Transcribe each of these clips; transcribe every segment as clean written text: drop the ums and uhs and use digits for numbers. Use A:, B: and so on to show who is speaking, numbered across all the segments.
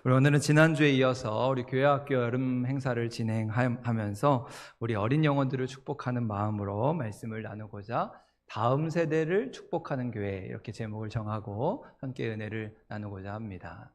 A: 우리 오늘은 지난주에 이어서 우리 교회학교 여름 행사를 진행하면서 우리 어린 영혼들을 축복하는 마음으로 말씀을 나누고자 다음 세대를 축복하는 교회 이렇게 제목을 정하고 함께 은혜를 나누고자 합니다.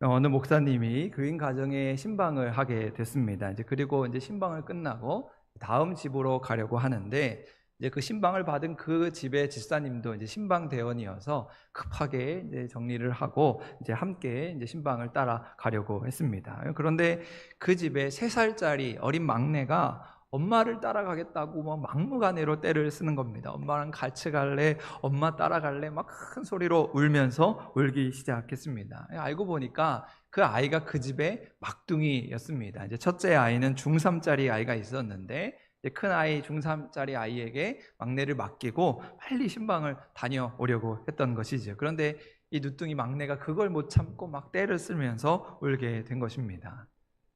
A: 어느 목사님이 교인 가정에 신방을 하게 됐습니다. 그리고 신방을 끝나고 다음 집으로 가려고 하는데 그 신방을 받은 그 집의 집사님도 신방 대원이어서 급하게 정리를 하고 함께 신방을 따라가려고 했습니다. 그런데 그 집에 3살짜리 어린 막내가 엄마를 따라가겠다고 막무가내로 떼를 쓰는 겁니다. 엄마랑 같이 갈래? 엄마 따라갈래? 막 큰 소리로 울면서 울기 시작했습니다. 알고 보니까 그 아이가 그 집의 막둥이였습니다. 첫째 아이는 중3짜리 아이가 있었는데 큰 아이 중3짜리 아이에게 막내를 맡기고 빨리 신방을 다녀오려고 했던 것이죠. 그런데 이 누뚱이 막내가 그걸 못 참고 막 떼를 쓰면서 울게 된 것입니다.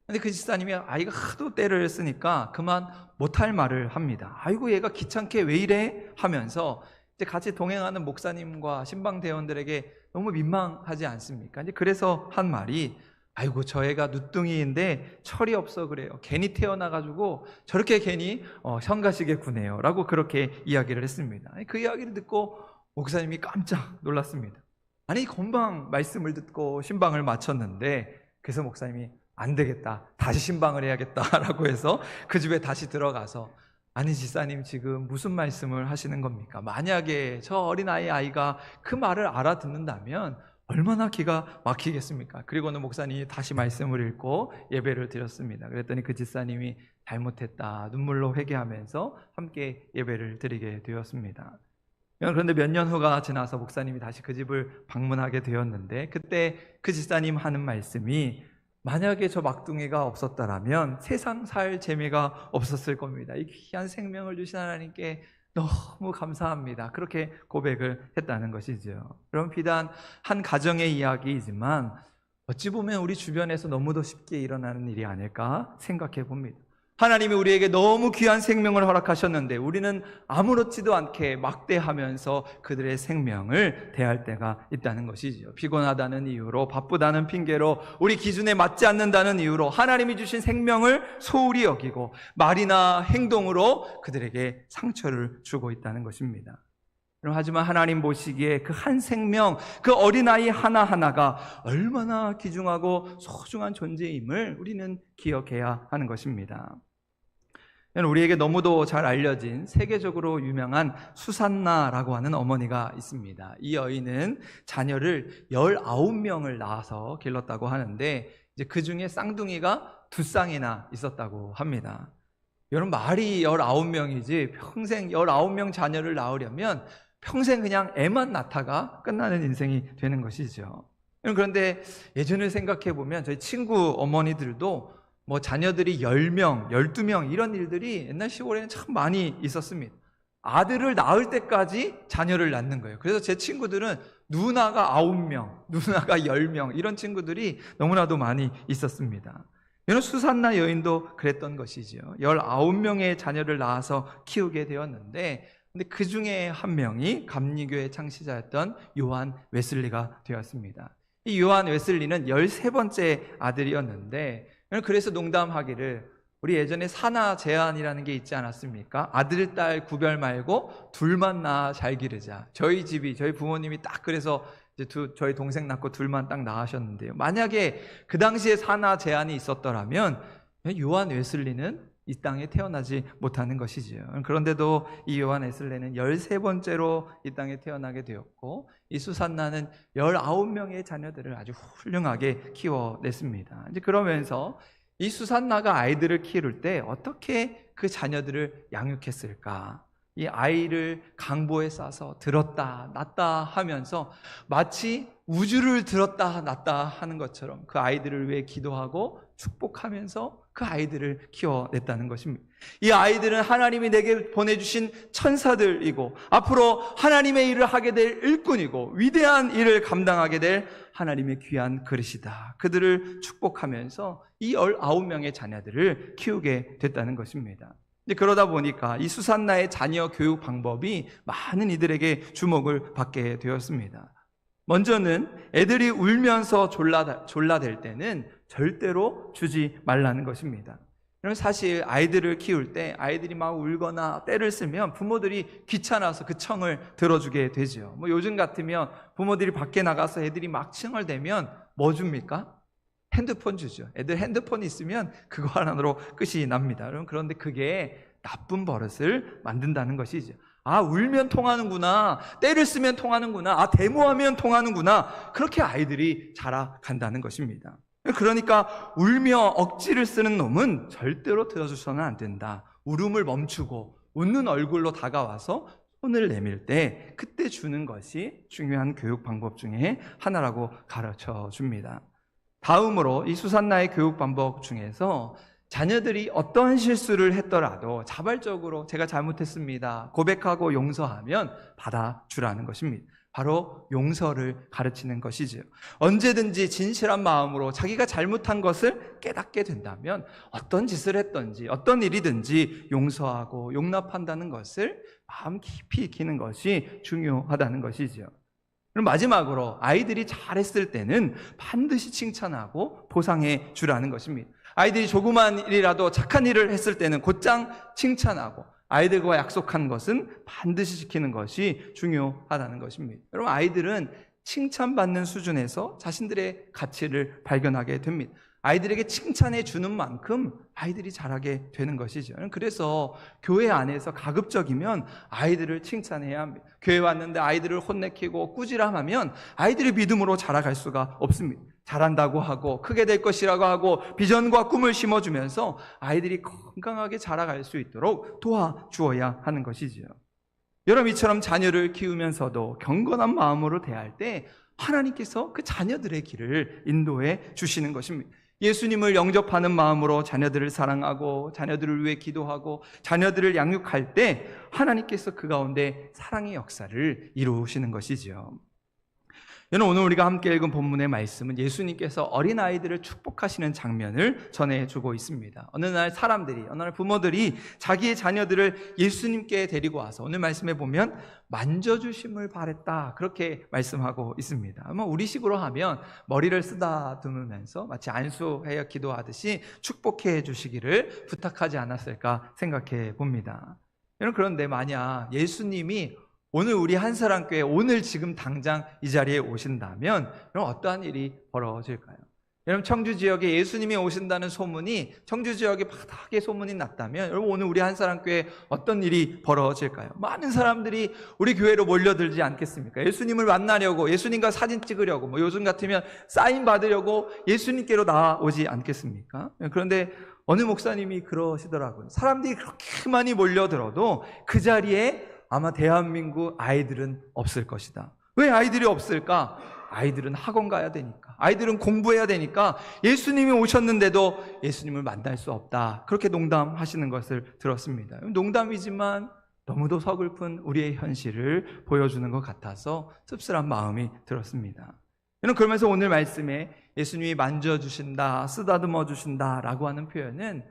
A: 그런데 그 집사님이 아이가 하도 떼를 쓰니까 그만 못할 말을 합니다. 아이고 얘가 귀찮게 왜 이래? 하면서 같이 동행하는 목사님과 신방 대원들에게 너무 민망하지 않습니까? 그래서 한 말이 아이고 저 애가 누뚱이인데 철이 없어 그래요. 괜히 태어나가지고 저렇게 괜히 성가시게 구네요 라고 그렇게 이야기를 했습니다. 그 이야기를 듣고 목사님이 깜짝 놀랐습니다. 아니 건방 말씀을 듣고 신방을 마쳤는데 그래서 목사님이 안 되겠다 다시 신방을 해야겠다라고 해서 그 집에 다시 들어가서 아니 집사님 지금 무슨 말씀을 하시는 겁니까? 만약에 저 어린아이가 그 말을 알아듣는다면 얼마나 기가 막히겠습니까? 그리고는 목사님이 다시 말씀을 읽고 예배를 드렸습니다. 그랬더니 그 집사님이 잘못했다 눈물로 회개하면서 함께 예배를 드리게 되었습니다. 그런데 몇 년 후가 지나서 목사님이 다시 그 집을 방문하게 되었는데 그때 그 집사님 하는 말씀이 만약에 저 막둥이가 없었다라면 세상 살 재미가 없었을 겁니다. 이 귀한 생명을 주신 하나님께 너무 감사합니다. 그렇게 고백을 했다는 것이죠. 여러분 비단 한 가정의 이야기이지만 어찌 보면 우리 주변에서 너무도 쉽게 일어나는 일이 아닐까 생각해 봅니다. 하나님이 우리에게 너무 귀한 생명을 허락하셨는데 우리는 아무렇지도 않게 막대하면서 그들의 생명을 대할 때가 있다는 것이죠. 피곤하다는 이유로, 바쁘다는 핑계로, 우리 기준에 맞지 않는다는 이유로 하나님이 주신 생명을 소홀히 여기고 말이나 행동으로 그들에게 상처를 주고 있다는 것입니다. 하지만 하나님 보시기에 그 한 생명, 그 어린아이 하나하나가 얼마나 귀중하고 소중한 존재임을 우리는 기억해야 하는 것입니다. 우리에게 너무도 잘 알려진 세계적으로 유명한 수산나라고 하는 어머니가 있습니다. 이 여인은 자녀를 19명을 낳아서 길렀다고 하는데 그 중에 쌍둥이가 2쌍이나 있었다고 합니다. 여러분 말이 19명이지 평생 19명 자녀를 낳으려면 평생 그냥 애만 낳다가 끝나는 인생이 되는 것이죠. 그런데 예전을 생각해 보면 저희 친구 어머니들도 자녀들이 10명, 12명 이런 일들이 옛날 시골에는 참 많이 있었습니다. 아들을 낳을 때까지 자녀를 낳는 거예요. 그래서 제 친구들은 누나가 9명, 누나가 10명 이런 친구들이 너무나도 많이 있었습니다. 이런 수산나 여인도 그랬던 것이죠. 19명의 자녀를 낳아서 키우게 되었는데 근데 그 중에 한 명이 감리교의 창시자였던 요한 웨슬리가 되었습니다. 이 요한 웨슬리는 13번째 아들이었는데 그래서 농담하기를 우리 예전에 사나 제한이라는 게 있지 않았습니까? 아들, 딸 구별 말고 둘만 낳아 잘 기르자. 저희 집이, 저희 부모님이 딱 그래서 저희 동생 낳고 둘만 딱 낳으셨는데요. 만약에 그 당시에 사나 제한이 있었더라면 요한 웨슬리는 이 땅에 태어나지 못하는 것이지요. 그런데도 이 요한 웨슬리는 13번째로 이 땅에 태어나게 되었고 이 수산나는 19명의 자녀들을 아주 훌륭하게 키워냈습니다. 그러면서 이 수산나가 아이들을 키울 때 어떻게 그 자녀들을 양육했을까? 이 아이를 강보에 싸서 들었다 놨다 하면서 마치 우주를 들었다 놨다 하는 것처럼 그 아이들을 위해 기도하고 축복하면서 그 아이들을 키워냈다는 것입니다. 이 아이들은 하나님이 내게 보내주신 천사들이고 앞으로 하나님의 일을 하게 될 일꾼이고 위대한 일을 감당하게 될 하나님의 귀한 그릇이다. 그들을 축복하면서 이 19명의 자녀들을 키우게 됐다는 것입니다. 그러다 보니까 이 수산나의 자녀 교육 방법이 많은 이들에게 주목을 받게 되었습니다. 먼저는 애들이 울면서 졸라댈 때는 절대로 주지 말라는 것입니다. 그럼 사실 아이들을 키울 때 아이들이 막 울거나 떼를 쓰면 부모들이 귀찮아서 그 청을 들어주게 되죠. 요즘 같으면 부모들이 밖에 나가서 애들이 막 칭얼대면 뭐 줍니까? 핸드폰 주죠. 애들 핸드폰 있으면 그거 하나로 끝이 납니다. 그런데 그게 나쁜 버릇을 만든다는 것이죠. 아, 울면 통하는구나. 때를 쓰면 통하는구나. 아, 데모하면 통하는구나. 그렇게 아이들이 자라간다는 것입니다. 그러니까 울며 억지를 쓰는 놈은 절대로 들어줘서는 안 된다. 울음을 멈추고 웃는 얼굴로 다가와서 손을 내밀 때 그때 주는 것이 중요한 교육 방법 중에 하나라고 가르쳐 줍니다. 다음으로 이 수산나의 교육 방법 중에서 자녀들이 어떠한 실수를 했더라도 자발적으로 제가 잘못했습니다 고백하고 용서하면 받아주라는 것입니다. 바로 용서를 가르치는 것이죠. 언제든지 진실한 마음으로 자기가 잘못한 것을 깨닫게 된다면 어떤 짓을 했든지 어떤 일이든지 용서하고 용납한다는 것을 마음 깊이 익히는 것이 중요하다는 것이죠. 그럼 마지막으로 아이들이 잘했을 때는 반드시 칭찬하고 보상해 주라는 것입니다. 아이들이 조그만 일이라도 착한 일을 했을 때는 곧장 칭찬하고 아이들과 약속한 것은 반드시 지키는 것이 중요하다는 것입니다. 여러분, 아이들은 칭찬받는 수준에서 자신들의 가치를 발견하게 됩니다. 아이들에게 칭찬해 주는 만큼 아이들이 잘하게 되는 것이죠. 그래서 교회 안에서 가급적이면 아이들을 칭찬해야 합니다. 교회 왔는데 아이들을 혼내키고 꾸지람하면 아이들이 믿음으로 자라갈 수가 없습니다. 잘한다고 하고 크게 될 것이라고 하고 비전과 꿈을 심어주면서 아이들이 건강하게 자라갈 수 있도록 도와주어야 하는 것이지요. 여러분, 이처럼 자녀를 키우면서도 경건한 마음으로 대할 때 하나님께서 그 자녀들의 길을 인도해 주시는 것입니다. 예수님을 영접하는 마음으로 자녀들을 사랑하고 자녀들을 위해 기도하고 자녀들을 양육할 때 하나님께서 그 가운데 사랑의 역사를 이루시는 것이죠. 여러분, 오늘 우리가 함께 읽은 본문의 말씀은 예수님께서 어린아이들을 축복하시는 장면을 전해주고 있습니다. 어느 날 부모들이 자기의 자녀들을 예수님께 데리고 와서 오늘 말씀에 보면 만져주심을 바랬다, 그렇게 말씀하고 있습니다. 아마 우리식으로 하면 머리를 쓰다듬으면서 마치 안수하여 기도하듯이 축복해 주시기를 부탁하지 않았을까 생각해 봅니다. 여러분, 그런데 만약 예수님이 오늘 우리 한사랑교회 오늘 지금 당장 이 자리에 오신다면 그럼 어떠한 일이 벌어질까요? 여러분, 청주 지역에 예수님이 오신다는 소문이 청주 지역에 바닥에 소문이 났다면 여러분, 오늘 우리 한사랑교회에 어떤 일이 벌어질까요? 많은 사람들이 우리 교회로 몰려들지 않겠습니까? 예수님을 만나려고, 예수님과 사진 찍으려고, 요즘 같으면 사인 받으려고 예수님께로 나오지 않겠습니까? 그런데 어느 목사님이 그러시더라고요. 사람들이 그렇게 많이 몰려들어도 그 자리에 아마 대한민국 아이들은 없을 것이다. 왜 아이들이 없을까? 아이들은 학원 가야 되니까, 아이들은 공부해야 되니까 예수님이 오셨는데도 예수님을 만날 수 없다, 그렇게 농담하시는 것을 들었습니다. 농담이지만 너무도 서글픈 우리의 현실을 보여주는 것 같아서 씁쓸한 마음이 들었습니다. 그러면서 오늘 말씀에 예수님이 만져주신다, 쓰다듬어 주신다 라고 하는 표현은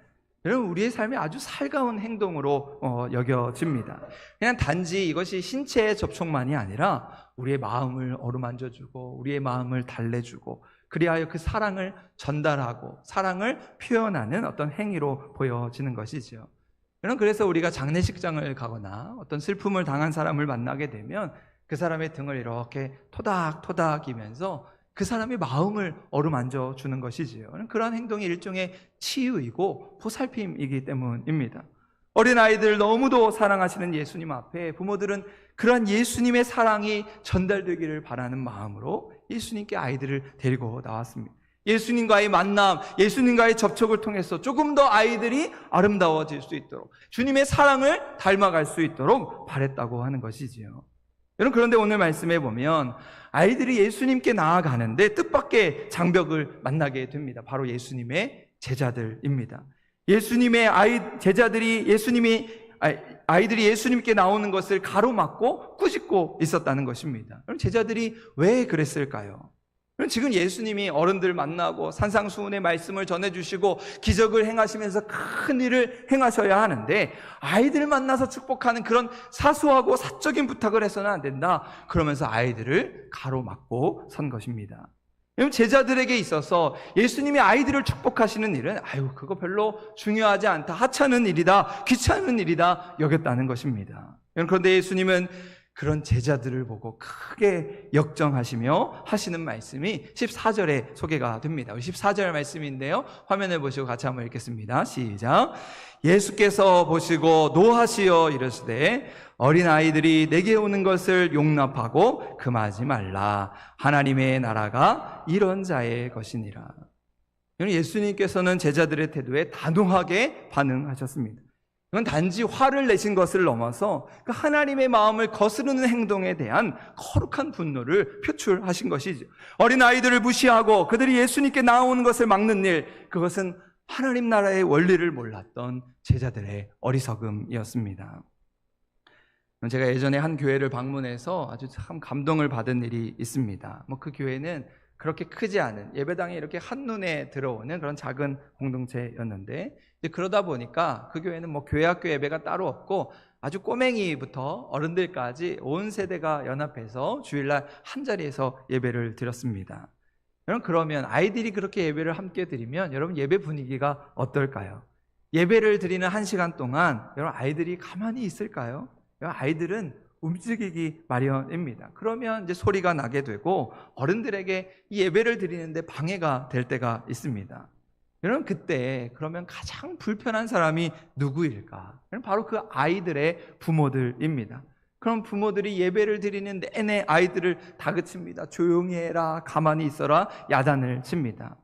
A: 여러분, 우리의 삶이 아주 살가운 행동으로 여겨집니다. 그냥 단지 이것이 신체의 접촉만이 아니라 우리의 마음을 어루만져주고 우리의 마음을 달래주고 그리하여 그 사랑을 전달하고 사랑을 표현하는 어떤 행위로 보여지는 것이죠. 여러분, 그래서 우리가 장례식장을 가거나 어떤 슬픔을 당한 사람을 만나게 되면 그 사람의 등을 이렇게 토닥토닥이면서 그 사람의 마음을 어루만져 주는 것이지요. 그러한 행동이 일종의 치유이고 보살핌이기 때문입니다. 어린아이들 너무도 사랑하시는 예수님 앞에 부모들은 그러한 예수님의 사랑이 전달되기를 바라는 마음으로 예수님께 아이들을 데리고 나왔습니다. 예수님과의 만남, 예수님과의 접촉을 통해서 조금 더 아이들이 아름다워질 수 있도록 주님의 사랑을 닮아갈 수 있도록 바랬다고 하는 것이지요. 여러분, 그런데 오늘 말씀에 보면 아이들이 예수님께 나아가는데 뜻밖의 장벽을 만나게 됩니다. 바로 예수님의 제자들입니다. 예수님의 제자들이 아이들이 예수님께 나오는 것을 가로막고 꾸짖고 있었다는 것입니다. 그럼 제자들이 왜 그랬을까요? 지금 예수님이 어른들 만나고 산상수훈의 말씀을 전해주시고 기적을 행하시면서 큰 일을 행하셔야 하는데 아이들 만나서 축복하는 그런 사소하고 사적인 부탁을 해서는 안 된다. 그러면서 아이들을 가로막고 선 것입니다. 제자들에게 있어서 예수님이 아이들을 축복하시는 일은 그거 별로 중요하지 않다, 하찮은 일이다, 귀찮은 일이다 여겼다는 것입니다. 그런데 예수님은 그런 제자들을 보고 크게 역정하시며 하시는 말씀이 14절에 소개가 됩니다. 14절 말씀인데요, 화면을 보시고 같이 한번 읽겠습니다. 시작. 예수께서 보시고 노하시어 이르시되 어린아이들이 내게 오는 것을 용납하고 금하지 말라. 하나님의 나라가 이런 자의 것이니라. 예수님께서는 제자들의 태도에 단호하게 반응하셨습니다. 이건 단지 화를 내신 것을 넘어서 그 하나님의 마음을 거스르는 행동에 대한 거룩한 분노를 표출하신 것이죠. 어린아이들을 무시하고 그들이 예수님께 나오는 것을 막는 일, 그것은 하나님 나라의 원리를 몰랐던 제자들의 어리석음이었습니다. 제가 예전에 한 교회를 방문해서 아주 참 감동을 받은 일이 있습니다. 그 교회는 그렇게 크지 않은, 예배당에 이렇게 한눈에 들어오는 그런 작은 공동체였는데, 그러다 보니까 그 교회는 교회학교 예배가 따로 없고 아주 꼬맹이부터 어른들까지 온 세대가 연합해서 주일날 한 자리에서 예배를 드렸습니다. 여러분, 그러면 아이들이 그렇게 예배를 함께 드리면 여러분 예배 분위기가 어떨까요? 예배를 드리는 1시간 동안 여러분 아이들이 가만히 있을까요? 아이들은 움직이기 마련입니다. 그러면 이제 소리가 나게 되고 어른들에게 이 예배를 드리는데 방해가 될 때가 있습니다. 여러분, 그때 그러면 가장 불편한 사람이 누구일까? 바로 그 아이들의 부모들입니다. 그럼 부모들이 예배를 드리는 내내 아이들을 다그칩니다. 조용히 해라, 가만히 있어라, 야단을 칩니다.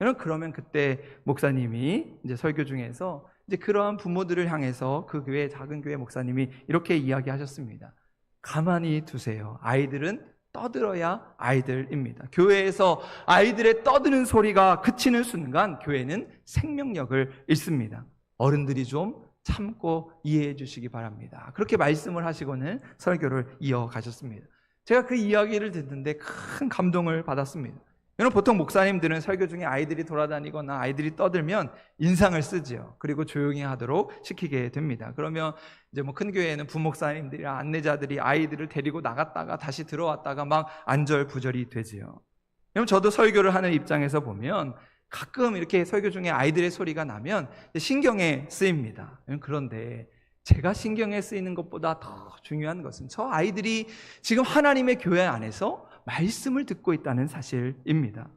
A: 여러분, 그러면 그때 목사님이 이제 설교 중에서 이제 그러한 부모들을 향해서 그 교회, 작은 교회 목사님이 이렇게 이야기하셨습니다. 가만히 두세요. 아이들은 떠들어야 아이들입니다. 교회에서 아이들의 떠드는 소리가 그치는 순간 교회는 생명력을 잃습니다. 어른들이 좀 참고 이해해 주시기 바랍니다. 그렇게 말씀을 하시고는 설교를 이어가셨습니다. 제가 그 이야기를 듣는데 큰 감동을 받았습니다. 여러분, 보통 목사님들은 설교 중에 아이들이 돌아다니거나 아이들이 떠들면 인상을 쓰지요. 그리고 조용히 하도록 시키게 됩니다. 그러면 이제 큰 교회에는 부목사님들이나 안내자들이 아이들을 데리고 나갔다가 다시 들어왔다가 막 안절부절이 되지요. 여러분, 저도 설교를 하는 입장에서 보면 가끔 이렇게 설교 중에 아이들의 소리가 나면 신경에 쓰입니다. 그런데 제가 신경에 쓰이는 것보다 더 중요한 것은 저 아이들이 지금 하나님의 교회 안에서 말씀을 듣고 있다는 사실입니다.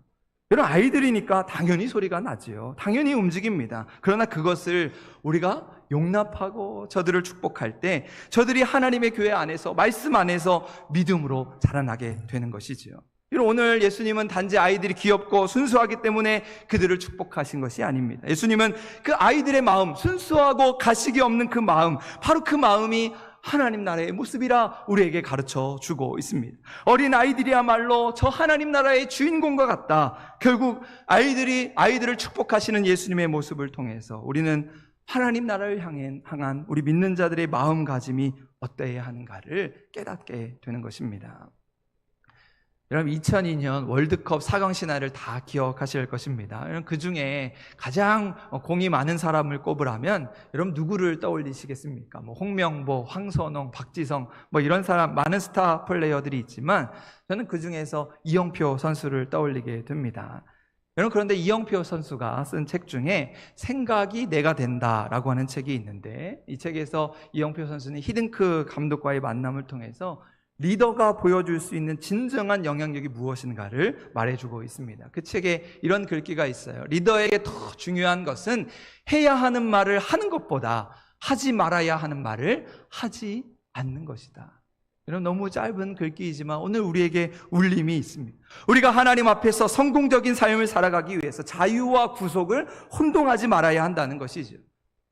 A: 여러분, 아이들이니까 당연히 소리가 나지요. 당연히 움직입니다. 그러나 그것을 우리가 용납하고 저들을 축복할 때 저들이 하나님의 교회 안에서, 말씀 안에서 믿음으로 자라나게 되는 것이지요. 오늘 예수님은 단지 아이들이 귀엽고 순수하기 때문에 그들을 축복하신 것이 아닙니다. 예수님은 그 아이들의 마음, 순수하고 가식이 없는 그 마음, 바로 그 마음이 하나님 나라의 모습이라 우리에게 가르쳐 주고 있습니다. 어린 아이들이야말로 저 하나님 나라의 주인공과 같다. 결국 아이들을 축복하시는 예수님의 모습을 통해서 우리는 하나님 나라를 향한 우리 믿는 자들의 마음가짐이 어떠해야 하는가를 깨닫게 되는 것입니다. 여러분, 2002년 월드컵 4강 신화를 다 기억하실 것입니다. 여러분, 그 중에 가장 공이 많은 사람을 꼽으라면 여러분 누구를 떠올리시겠습니까? 홍명보, 황선홍, 박지성 이런 사람, 많은 스타 플레이어들이 있지만 저는 그 중에서 이영표 선수를 떠올리게 됩니다. 여러분, 그런데 이영표 선수가 쓴 책 중에 생각이 내가 된다라고 하는 책이 있는데, 이 책에서 이영표 선수는 히든크 감독과의 만남을 통해서 리더가 보여줄 수 있는 진정한 영향력이 무엇인가를 말해주고 있습니다. 그 책에 이런 글귀가 있어요. 리더에게 더 중요한 것은 해야 하는 말을 하는 것보다 하지 말아야 하는 말을 하지 않는 것이다. 이런 너무 짧은 글귀이지만 오늘 우리에게 울림이 있습니다. 우리가 하나님 앞에서 성공적인 삶을 살아가기 위해서 자유와 구속을 혼동하지 말아야 한다는 것이죠.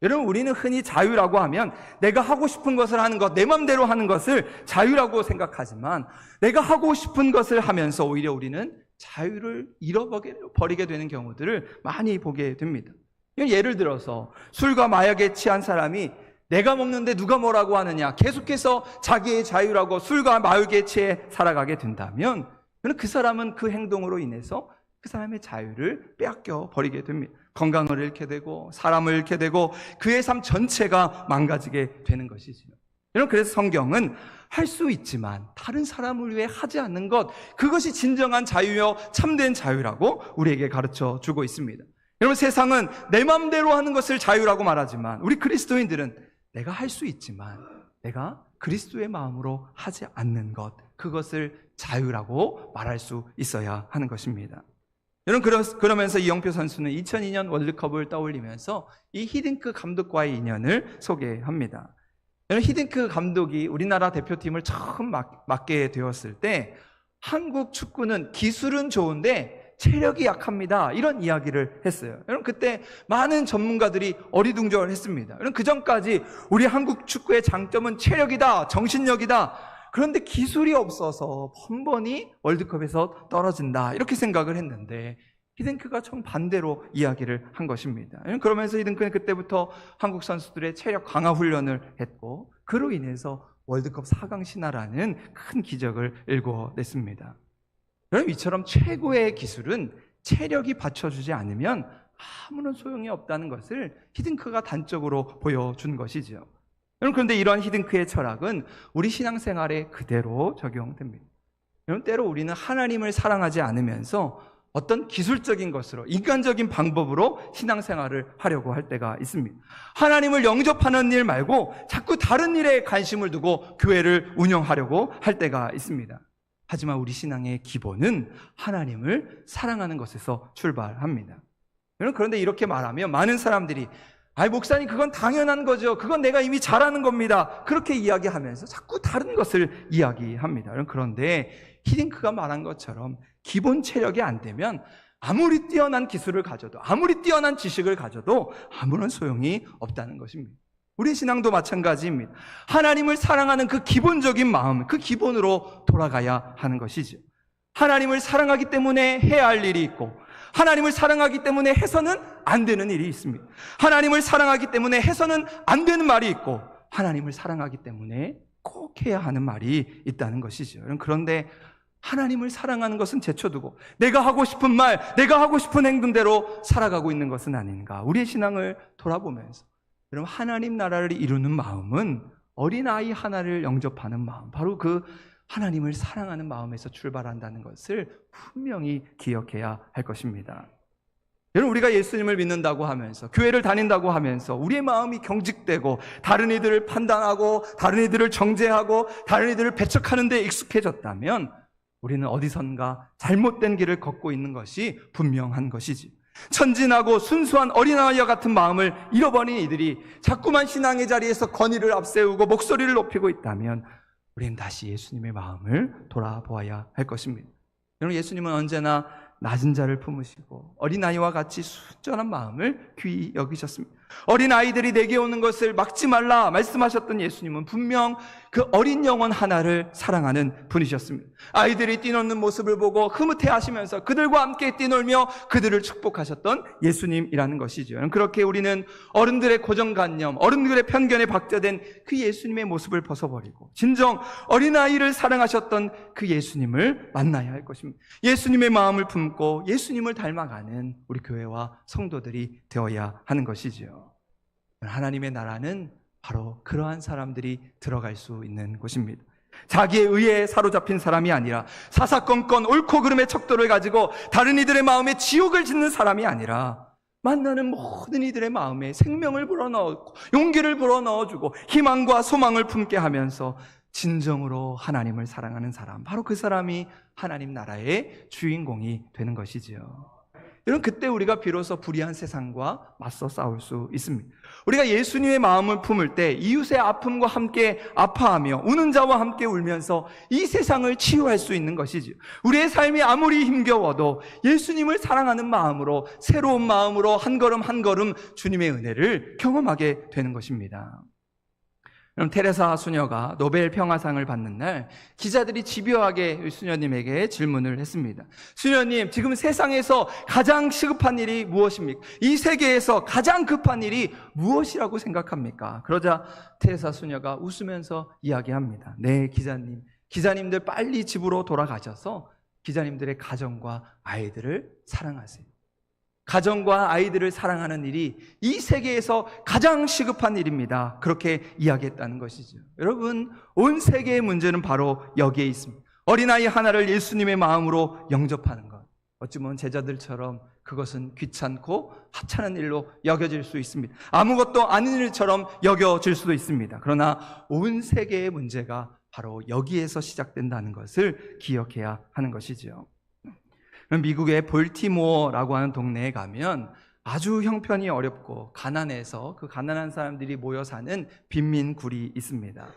A: 여러분, 우리는 흔히 자유라고 하면 내가 하고 싶은 것을 하는 것, 내 맘대로 하는 것을 자유라고 생각하지만 내가 하고 싶은 것을 하면서 오히려 우리는 자유를 잃어버리게 되는 경우들을 많이 보게 됩니다. 예를 들어서 술과 마약에 취한 사람이 내가 먹는데 누가 뭐라고 하느냐, 계속해서 자기의 자유라고 술과 마약에 취해 살아가게 된다면 그러나 그 사람은 그 행동으로 인해서 그 사람의 자유를 빼앗겨 버리게 됩니다. 건강을 잃게 되고 사람을 잃게 되고 그의 삶 전체가 망가지게 되는 것이지요. 여러분, 그래서 성경은 할 수 있지만 다른 사람을 위해 하지 않는 것, 그것이 진정한 자유요 참된 자유라고 우리에게 가르쳐 주고 있습니다. 여러분, 세상은 내 마음대로 하는 것을 자유라고 말하지만 우리 그리스도인들은 내가 할 수 있지만 내가 그리스도의 마음으로 하지 않는 것, 그것을 자유라고 말할 수 있어야 하는 것입니다. 여러분, 그러면서 이영표 선수는 2002년 월드컵을 떠올리면서 이 히딩크 감독과의 인연을 소개합니다. 여러분, 히딩크 감독이 우리나라 대표팀을 처음 맡게 되었을 때 한국 축구는 기술은 좋은데 체력이 약합니다, 이런 이야기를 했어요. 여러분, 그때 많은 전문가들이 어리둥절했습니다. 여러분, 그 전까지 우리 한국 축구의 장점은 체력이다, 정신력이다, 그런데 기술이 없어서 번번이 월드컵에서 떨어진다, 이렇게 생각을 했는데 히딩크가 정반대로 이야기를 한 것입니다. 그러면서 히딩크는 그때부터 한국 선수들의 체력 강화 훈련을 했고 그로 인해서 월드컵 4강 신화라는 큰 기적을 일궈냈습니다. 여러분, 이처럼 최고의 기술은 체력이 받쳐주지 않으면 아무런 소용이 없다는 것을 히딩크가 단적으로 보여준 것이죠. 여러분, 그런데 이러한 히딩크의 철학은 우리 신앙생활에 그대로 적용됩니다. 여러분, 때로 우리는 하나님을 사랑하지 않으면서 어떤 기술적인 것으로, 인간적인 방법으로 신앙생활을 하려고 할 때가 있습니다. 하나님을 영접하는 일 말고 자꾸 다른 일에 관심을 두고 교회를 운영하려고 할 때가 있습니다. 하지만 우리 신앙의 기본은 하나님을 사랑하는 것에서 출발합니다. 여러분, 그런데 이렇게 말하면 많은 사람들이 목사님, 그건 당연한 거죠, 그건 내가 이미 잘하는 겁니다, 그렇게 이야기하면서 자꾸 다른 것을 이야기합니다. 그런데 히딩크가 말한 것처럼 기본 체력이 안 되면 아무리 뛰어난 기술을 가져도, 아무리 뛰어난 지식을 가져도 아무런 소용이 없다는 것입니다. 우리 신앙도 마찬가지입니다. 하나님을 사랑하는 그 기본적인 마음, 그 기본으로 돌아가야 하는 것이죠. 하나님을 사랑하기 때문에 해야 할 일이 있고, 하나님을 사랑하기 때문에 해서는 안 되는 일이 있습니다. 하나님을 사랑하기 때문에 해서는 안 되는 말이 있고, 하나님을 사랑하기 때문에 꼭 해야 하는 말이 있다는 것이죠. 그런데 하나님을 사랑하는 것은 제쳐두고 내가 하고 싶은 말, 내가 하고 싶은 행동대로 살아가고 있는 것은 아닌가. 우리의 신앙을 돌아보면서 여러분, 하나님 나라를 이루는 마음은 어린아이 하나를 영접하는 마음, 바로 그 하나님을 사랑하는 마음에서 출발한다는 것을 분명히 기억해야 할 것입니다. 여러분, 우리가 예수님을 믿는다고 하면서, 교회를 다닌다고 하면서 우리의 마음이 경직되고 다른 이들을 판단하고 다른 이들을 정죄하고 다른 이들을 배척하는 데 익숙해졌다면 우리는 어디선가 잘못된 길을 걷고 있는 것이 분명한 것이지. 천진하고 순수한 어린아이와 같은 마음을 잃어버린 이들이 자꾸만 신앙의 자리에서 권위를 앞세우고 목소리를 높이고 있다면 우리는 다시 예수님의 마음을 돌아보아야 할 것입니다. 여러분, 예수님은 언제나 낮은 자를 품으시고 어린아이와 같이 순전한 마음을 귀히 여기셨습니다. 어린아이들이 내게 오는 것을 막지 말라 말씀하셨던 예수님은 분명 그 어린 영혼 하나를 사랑하는 분이셨습니다. 아이들이 뛰노는 모습을 보고 흐뭇해하시면서 그들과 함께 뛰놀며 그들을 축복하셨던 예수님이라는 것이죠. 그렇게 우리는 어른들의 고정관념, 어른들의 편견에 박제된 그 예수님의 모습을 벗어버리고 진정 어린아이를 사랑하셨던 그 예수님을 만나야 할 것입니다. 예수님의 마음을 품고 예수님을 닮아가는 우리 교회와 성도들이 되어야 하는 것이죠. 하나님의 나라는 바로 그러한 사람들이 들어갈 수 있는 곳입니다. 자기의 의에 사로잡힌 사람이 아니라 사사건건 옳고 그름의 척도를 가지고 다른 이들의 마음에 지옥을 짓는 사람이 아니라 만나는 모든 이들의 마음에 생명을 불어넣고 용기를 불어넣어주고 희망과 소망을 품게 하면서 진정으로 하나님을 사랑하는 사람, 바로 그 사람이 하나님 나라의 주인공이 되는 것이지요. 여러분, 그때 우리가 비로소 불의한 세상과 맞서 싸울 수 있습니다. 우리가 예수님의 마음을 품을 때 이웃의 아픔과 함께 아파하며 우는 자와 함께 울면서 이 세상을 치유할 수 있는 것이죠. 우리의 삶이 아무리 힘겨워도 예수님을 사랑하는 마음으로, 새로운 마음으로 한 걸음 한 걸음 주님의 은혜를 경험하게 되는 것입니다. 그럼 테레사 수녀가 노벨 평화상을 받는 날 기자들이 집요하게 수녀님에게 질문을 했습니다. 수녀님, 지금 세상에서 가장 시급한 일이 무엇입니까? 이 세계에서 가장 급한 일이 무엇이라고 생각합니까? 그러자 테레사 수녀가 웃으면서 이야기합니다. 네, 기자님들 빨리 집으로 돌아가셔서 기자님들의 가정과 아이들을 사랑하세요. 가정과 아이들을 사랑하는 일이 이 세계에서 가장 시급한 일입니다. 그렇게 이야기했다는 것이죠. 여러분, 온 세계의 문제는 바로 여기에 있습니다. 어린아이 하나를 예수님의 마음으로 영접하는 것. 어찌 보면 제자들처럼 그것은 귀찮고 하찮은 일로 여겨질 수 있습니다. 아무것도 아닌 일처럼 여겨질 수도 있습니다. 그러나 온 세계의 문제가 바로 여기에서 시작된다는 것을 기억해야 하는 것이죠. 미국의 볼티모어라고 하는 동네에 가면 아주 형편이 어렵고 가난해서 그 가난한 사람들이 모여 사는 빈민굴이 있습니다.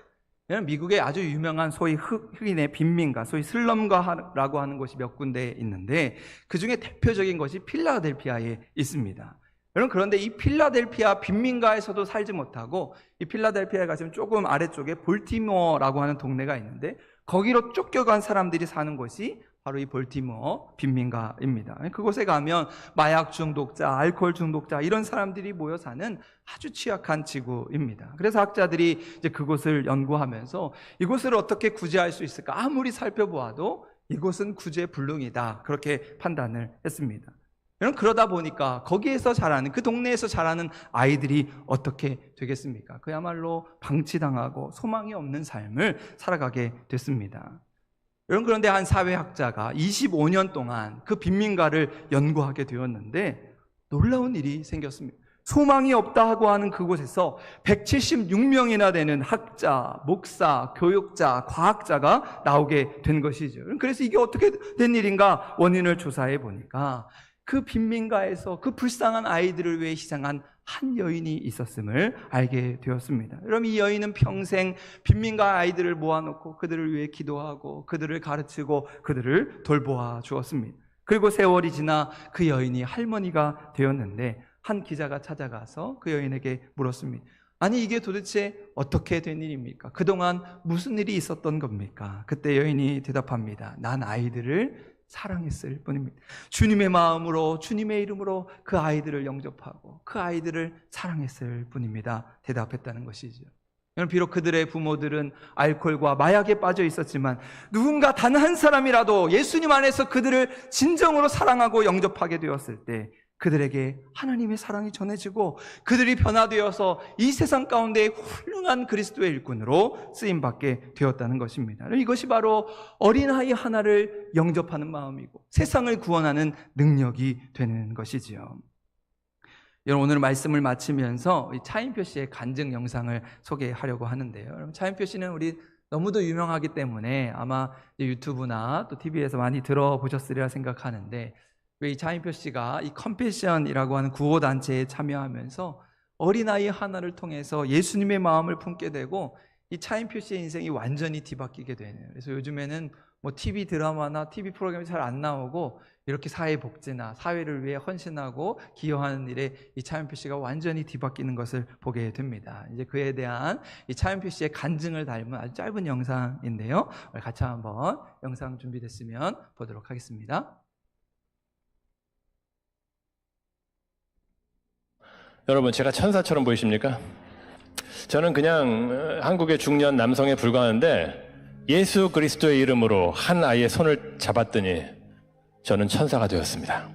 A: 미국의 아주 유명한 소위 흑인의 빈민가, 소위 슬럼가라고 하는 곳이 몇 군데 있는데 그 중에 대표적인 것이 필라델피아에 있습니다. 여러분, 그런데 이 필라델피아 빈민가에서도 살지 못하고 이 필라델피아에 가시면 조금 아래쪽에 볼티모어라고 하는 동네가 있는데 거기로 쫓겨간 사람들이 사는 곳이 바로 이 볼티모어 빈민가입니다. 그곳에 가면 마약 중독자, 알코올 중독자 이런 사람들이 모여 사는 아주 취약한 지구입니다. 그래서 학자들이 이제 그곳을 연구하면서 이곳을 어떻게 구제할 수 있을까? 아무리 살펴보아도 이곳은 구제 불능이다. 그렇게 판단을 했습니다. 여러분, 그러다 보니까 거기에서 자라는, 그 동네에서 자라는 아이들이 어떻게 되겠습니까? 그야말로 방치당하고 소망이 없는 삶을 살아가게 됐습니다. 여러분, 그런데 한 사회학자가 25년 동안 그 빈민가를 연구하게 되었는데 놀라운 일이 생겼습니다. 소망이 없다고 하는 그곳에서 176명이나 되는 학자, 목사, 교육자, 과학자가 나오게 된 것이죠. 그래서 이게 어떻게 된 일인가 원인을 조사해 보니까 그 빈민가에서 그 불쌍한 아이들을 위해 희생한 한 여인이 있었음을 알게 되었습니다. 여러분, 이 여인은 평생 빈민가 아이들을 모아놓고 그들을 위해 기도하고 그들을 가르치고 그들을 돌보아 주었습니다. 그리고 세월이 지나 그 여인이 할머니가 되었는데 한 기자가 찾아가서 그 여인에게 물었습니다. 아니, 이게 도대체 어떻게 된 일입니까? 그동안 무슨 일이 있었던 겁니까? 그때 여인이 대답합니다. 난 아이들을 사랑했을 뿐입니다. 주님의 마음으로, 주님의 이름으로 그 아이들을 영접하고 그 아이들을 사랑했을 뿐입니다. 대답했다는 것이죠. 비록 그들의 부모들은 알코올과 마약에 빠져 있었지만 누군가 단 한 사람이라도 예수님 안에서 그들을 진정으로 사랑하고 영접하게 되었을 때 그들에게 하나님의 사랑이 전해지고 그들이 변화되어서 이 세상 가운데 훌륭한 그리스도의 일꾼으로 쓰임받게 되었다는 것입니다. 이것이 바로 어린아이 하나를 영접하는 마음이고 세상을 구원하는 능력이 되는 것이지요. 여러분, 오늘 말씀을 마치면서 차인표 씨의 간증 영상을 소개하려고 하는데요. 여러분, 차인표 씨는 우리 너무도 유명하기 때문에 아마 유튜브나 또 TV에서 많이 들어보셨으리라 생각하는데 이 차인표 씨가 이 컴패션이라고 하는 구호단체에 참여하면서 어린아이 하나를 통해서 예수님의 마음을 품게 되고 이 차인표 씨의 인생이 완전히 뒤바뀌게 되네요. 그래서 요즘에는 뭐 TV 드라마나 TV 프로그램이 잘 안 나오고 이렇게 사회복지나 사회를 위해 헌신하고 기여하는 일에 이 차인표 씨가 완전히 뒤바뀌는 것을 보게 됩니다. 이제 그에 대한 이 차인표 씨의 간증을 담은 아주 짧은 영상인데요. 같이 한번 영상 준비됐으면 보도록 하겠습니다.
B: 여러분, 제가 천사처럼 보이십니까? 저는 그냥 한국의 중년 남성에 불과한데 예수 그리스도의 이름으로 한 아이의 손을 잡았더니 저는 천사가 되었습니다.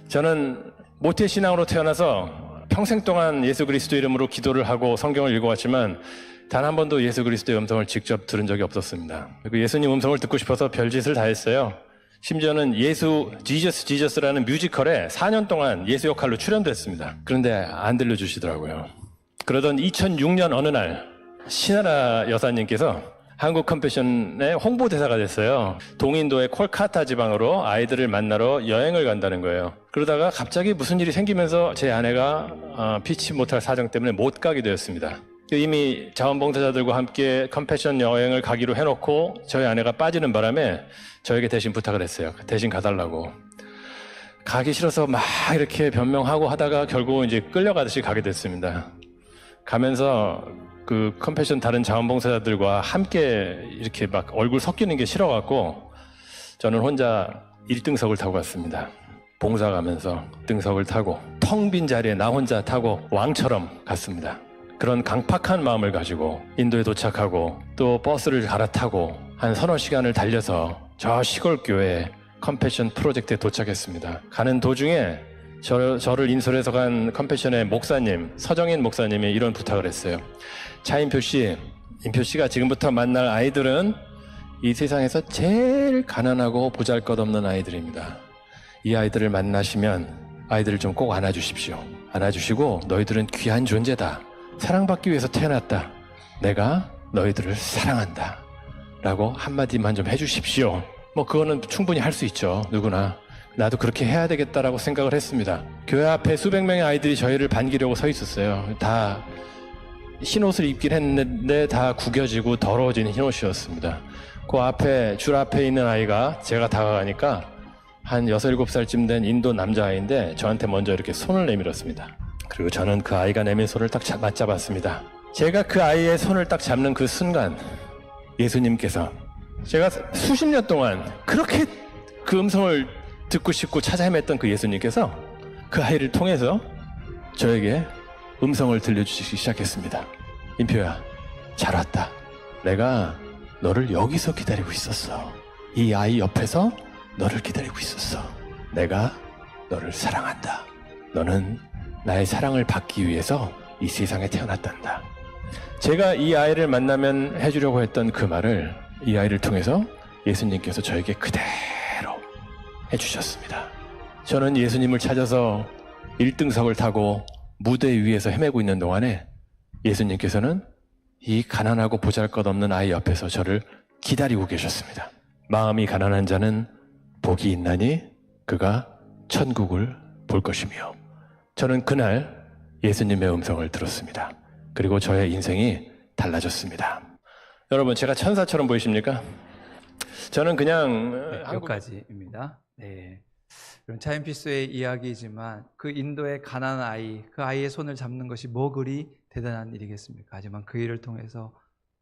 B: 저는 모태신앙으로 태어나서 평생 동안 예수 그리스도 이름으로 기도를 하고 성경을 읽어왔지만 단 한 번도 예수 그리스도의 음성을 직접 들은 적이 없었습니다. 그리고 예수님 음성을 듣고 싶어서 별짓을 다 했어요. 심지어는 지저스라는 뮤지컬에 4년 동안 예수 역할로 출연도 했습니다. 그런데 안 들려주시더라고요. 그러던 2006년 어느 날 신하라 여사님께서 한국 컴패션의 홍보대사가 됐어요. 동인도의 콜카타 지방으로 아이들을 만나러 여행을 간다는 거예요. 그러다가 갑자기 무슨 일이 생기면서 제 아내가 피치 못할 사정 때문에 못 가게 되었습니다. 이미 자원봉사자들과 함께 컴패션 여행을 가기로 해놓고 저희 아내가 빠지는 바람에 저에게 대신 부탁을 했어요. 대신 가달라고. 가기 싫어서 막 이렇게 변명하고 하다가 결국 이제 끌려가듯이 가게 됐습니다. 가면서 그 컴패션 다른 자원봉사자들과 함께 이렇게 막 얼굴 섞이는 게 싫어갖고 저는 혼자 1등석을 타고 갔습니다. 봉사 가면서 1등석을 타고 텅 빈 자리에 나 혼자 타고 왕처럼 갔습니다. 그런 강팍한 마음을 가지고 인도에 도착하고 또 버스를 갈아타고 한 서너 시간을 달려서 저 시골 교회 컴패션 프로젝트에 도착했습니다. 가는 도중에 저를 인솔해서 간 컴패션의 목사님, 서정인 목사님이 이런 부탁을 했어요. 차인표 씨, 인표 씨가 지금부터 만날 아이들은 이 세상에서 제일 가난하고 보잘것없는 아이들입니다. 이 아이들을 만나시면 아이들을 좀 꼭 안아주십시오. 안아주시고 너희들은 귀한 존재다. 사랑받기 위해서 태어났다. 내가 너희들을 사랑한다. 라고 한마디만 좀 해주십시오. 뭐 그거는 충분히 할 수 있죠. 누구나. 나도 그렇게 해야 되겠다라고 생각을 했습니다. 교회 앞에 수백 명의 아이들이 저희를 반기려고 서 있었어요. 다 흰옷을 입긴 했는데 다 구겨지고 더러워진 흰옷이었습니다. 그 앞에 줄 앞에 있는 아이가 제가 다가가니까 한 6, 7살쯤 된 인도 남자아이인데 저한테 먼저 이렇게 손을 내밀었습니다. 그리고 저는 그 아이가 내민 손을 딱 맞잡았습니다. 제가 그 아이의 손을 딱 잡는 그 순간 예수님께서 제가 수십 년 동안 그렇게 그 음성을 듣고 싶고 찾아 헤맸던 그 예수님께서 그 아이를 통해서 저에게 음성을 들려주시기 시작했습니다. 인표야, 잘 왔다. 내가 너를 여기서 기다리고 있었어. 이 아이 옆에서 너를 기다리고 있었어. 내가 너를 사랑한다. 너는 나의 사랑을 받기 위해서 이 세상에 태어났단다. 제가 이 아이를 만나면 해주려고 했던 그 말을 이 아이를 통해서 예수님께서 저에게 그대로 해주셨습니다. 저는 예수님을 찾아서 1등석을 타고 무대 위에서 헤매고 있는 동안에 예수님께서는 이 가난하고 보잘것없는 아이 옆에서 저를 기다리고 계셨습니다. 마음이 가난한 자는 복이 있나니 그가 천국을 볼 것이며, 저는 그날 예수님의 음성을 들었습니다. 그리고 저의 인생이 달라졌습니다. 여러분, 제가 천사처럼 보이십니까? 저는 그냥
A: 여기까지입니다. 네. 그럼 차인피스의 이야기지만 그 인도의 가난한 아이, 그 아이의 손을 잡는 것이 뭐 그리 대단한 일이겠습니까? 하지만 그 일을 통해서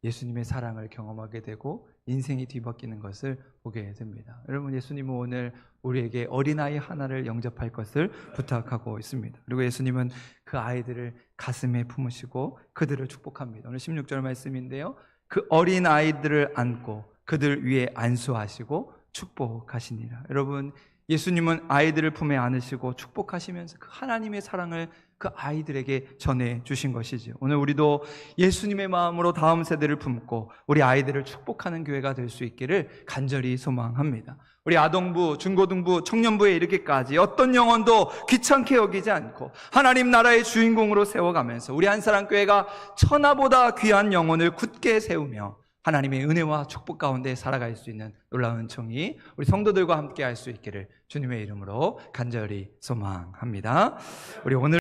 A: 예수님의 사랑을 경험하게 되고 인생이 뒤바뀌는 것을 보게 됩니다. 여러분, 예수님은 오늘 우리에게 어린아이 하나를 영접할 것을 부탁하고 있습니다. 그리고 예수님은 그 아이들을 가슴에 품으시고 그들을 축복합니다. 오늘 16절 말씀인데요, 그 어린아이들을 안고 그들 위에 안수하시고 축복하시니라. 여러분, 예수님은 아이들을 품에 안으시고 축복하시면서 그 하나님의 사랑을 그 아이들에게 전해 주신 것이죠. 오늘 우리도 예수님의 마음으로 다음 세대를 품고 우리 아이들을 축복하는 교회가 될 수 있기를 간절히 소망합니다. 우리 아동부, 중고등부, 청년부에 이르기까지 어떤 영혼도 귀찮게 여기지 않고 하나님 나라의 주인공으로 세워가면서 우리 한사랑교회가 천하보다 귀한 영혼을 굳게 세우며 하나님의 은혜와 축복 가운데 살아갈 수 있는 놀라운 은총이 우리 성도들과 함께 할 수 있기를 주님의 이름으로 간절히 소망합니다. 우리 오늘